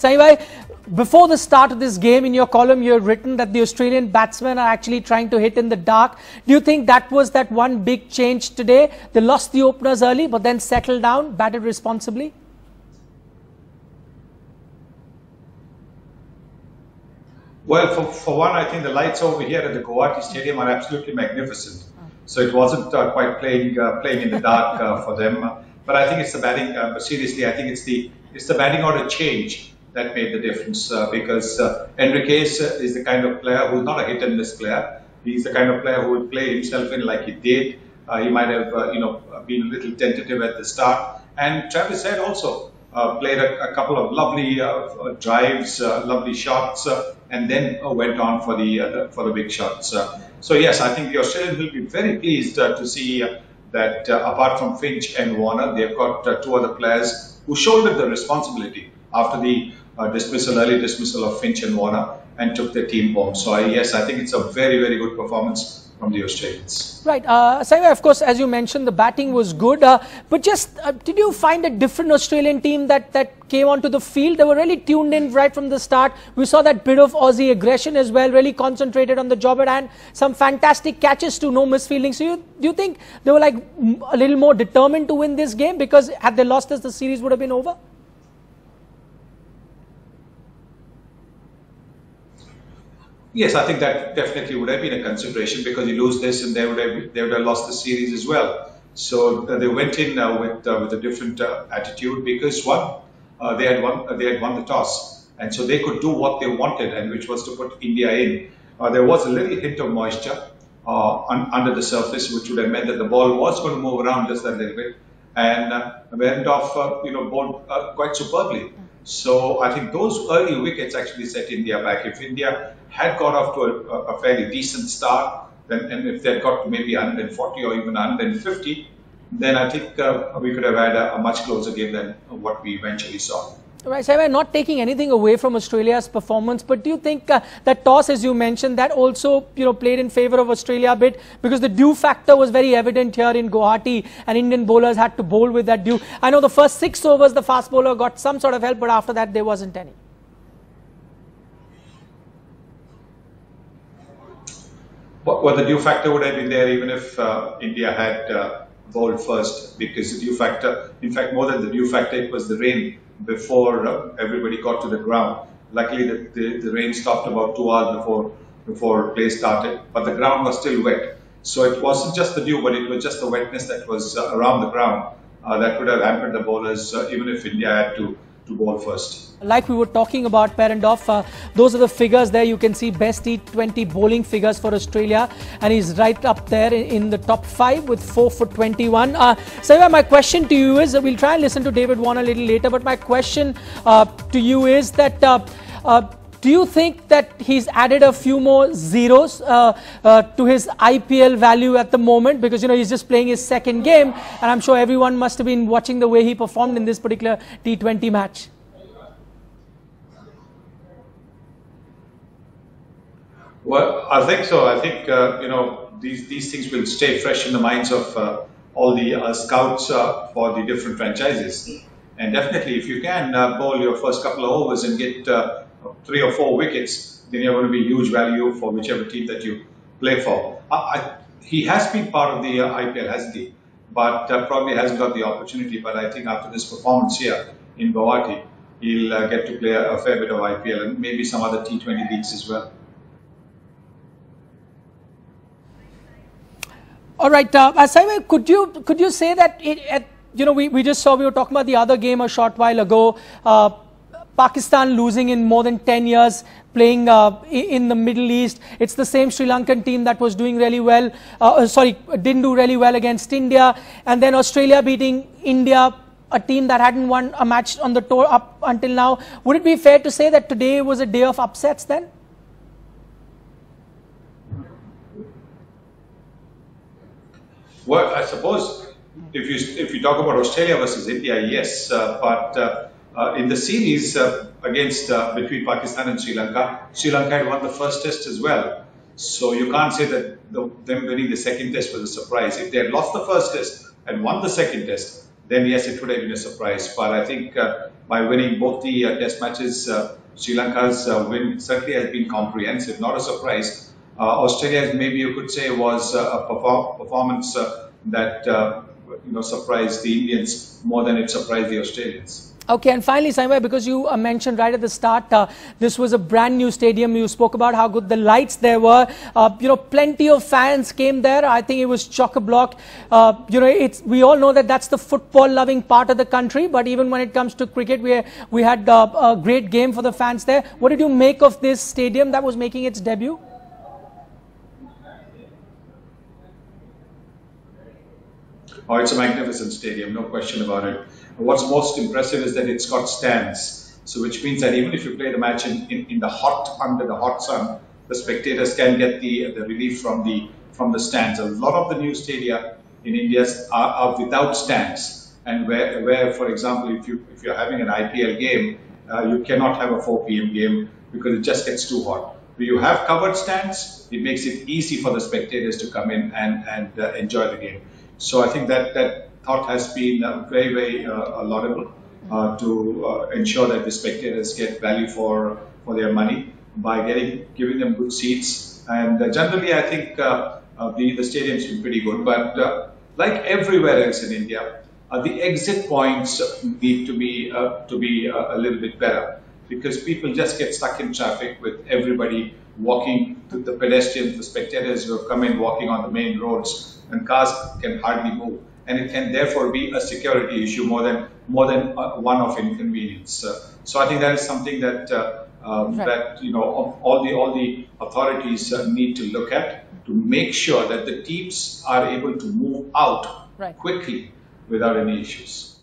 Saibhai, before the start of this game, in your column, you have written that the Australian batsmen are actually trying to hit in the dark. Do you think that was that one big change today? They lost the openers early, but then settled down, batted responsibly? Well, for one, I think the lights over here at the Guwahati Stadium are absolutely magnificent. So it wasn't quite playing in the dark for them. But I think it's the batting. Seriously, I think it's the batting order change that made the difference because Henriques is the kind of player who's not a hit and miss player. He's the kind of player who will play himself in like he did. He might have been a little tentative at the start. And Travis Head also played a couple of lovely drives, lovely shots, and then went on for the big shots. So yes, I think the Australians will be very pleased to see that apart from Finch and Warner, they've got two other players who shouldered the responsibility after the early dismissal of Finch and Warner, and took their team home. So yes, I think it's a very, very good performance from the Australians. Right. Saibhai, of course, as you mentioned, the batting was good. But just, did you find a different Australian team that came onto the field? They were really tuned in right from the start. We saw that bit of Aussie aggression as well, really concentrated on the job at hand. Some fantastic catches to no misfielding. So do you think they were like a little more determined to win this game? Because had they lost this, the series would have been over? Yes, I think that definitely would have been a consideration because you lose this and they would have lost the series as well. So they went in with a different attitude because one, they had won the toss, and so they could do what they wanted, and which was to put India in. There was a little hint of moisture under the surface, which would have meant that the ball was going to move around just a little bit, and Behrendorff bowled quite superbly. So I think those early wickets actually set India back. If India had got off to a fairly decent start, and if they had got to maybe 140 or even 150, then I think we could have had a much closer game than what we eventually saw. Right, so I'm not taking anything away from Australia's performance, but do you think that toss, as you mentioned, that also played in favour of Australia a bit, because the dew factor was very evident here in Guwahati, and Indian bowlers had to bowl with that dew. I know the first 6 overs the fast bowler got some sort of help, but after that there wasn't any. Well, the dew factor would have been there even if India had bowled first, because the dew factor, in fact, more than the dew factor, it was the rain before everybody got to the ground. Luckily, the rain stopped about 2 hours before play started, but the ground was still wet. So it wasn't just the dew, but it was just the wetness that was around the ground that would have hampered the bowlers, even if India had to bowl first. Like we were talking about, Behrendorff, those are the figures there. You can see best T20 bowling figures for Australia, and he's right up there in the top 5 with 4 for 21. Saibhai, my question to you is, we'll try and listen to David Warner a little later, but my question to you is that do you think that he's added a few more zeros to his IPL value at the moment? Because, he's just playing his second game, and I'm sure everyone must have been watching the way he performed in this particular T20 match. Well, I think so. I think, these things will stay fresh in the minds of all the scouts for the different franchises. And definitely, if you can bowl your first couple of overs and get 3 or 4 wickets, then you're going to be huge value for whichever team that you play for. He has been part of the IPL, hasn't he? But probably hasn't got the opportunity. But I think after this performance here in Guwahati, he'll get to play a fair bit of IPL and maybe some other T20 leagues as well. All right, Saibhai, could you say that we just saw, we were talking about the other game a short while ago, Pakistan losing in more than 10 years, playing in the Middle East. It's the same Sri Lankan team that was doing really well, didn't do really well against India, and then Australia beating India, a team that hadn't won a match on the tour up until now. Would it be fair to say that today was a day of upsets then? Well, I suppose if you talk about Australia versus India, yes, but in the series between Pakistan and Sri Lanka had won the first test as well. So you can't say that them winning the second test was a surprise. If they had lost the first test and won the second test, then yes, it would have been a surprise. But I think by winning both the test matches, Sri Lanka's win certainly has been comprehensive, not a surprise. Australia, maybe you could say, was a performance that surprised the Indians more than it surprised the Australians. Okay, and finally, Saima, because you mentioned right at the start, this was a brand new stadium. You spoke about how good the lights there were. Plenty of fans came there. I think it was chock-a-block. We all know that that's the football-loving part of the country. But even when it comes to cricket, we had a great game for the fans there. What did you make of this stadium that was making its debut? Oh, it's a magnificent stadium, no question about it. What's most impressive is that it's got stands, so which means that even if you play the match in the under the hot sun, the spectators can get the relief from the stands. A lot of the new stadia in India are without stands, and where for example, if you're having an IPL game, you cannot have a 4 p.m. game because it just gets too hot. When you have covered stands, it makes it easy for the spectators to come in and enjoy the game. So I think that thought has been very, very laudable to ensure that the spectators get value for their money by giving them good seats. And generally, I think the stadium's been pretty good. But like everywhere else in India, the exit points need to be a little bit better, because people just get stuck in traffic with everybody walking, to the pedestrians, the spectators who have come in walking on the main roads, and cars can hardly move. And it can therefore be a security issue more than one of inconvenience. So I think that is something that all the authorities need to look at, to make sure that the teams are able to move out quickly without any issues.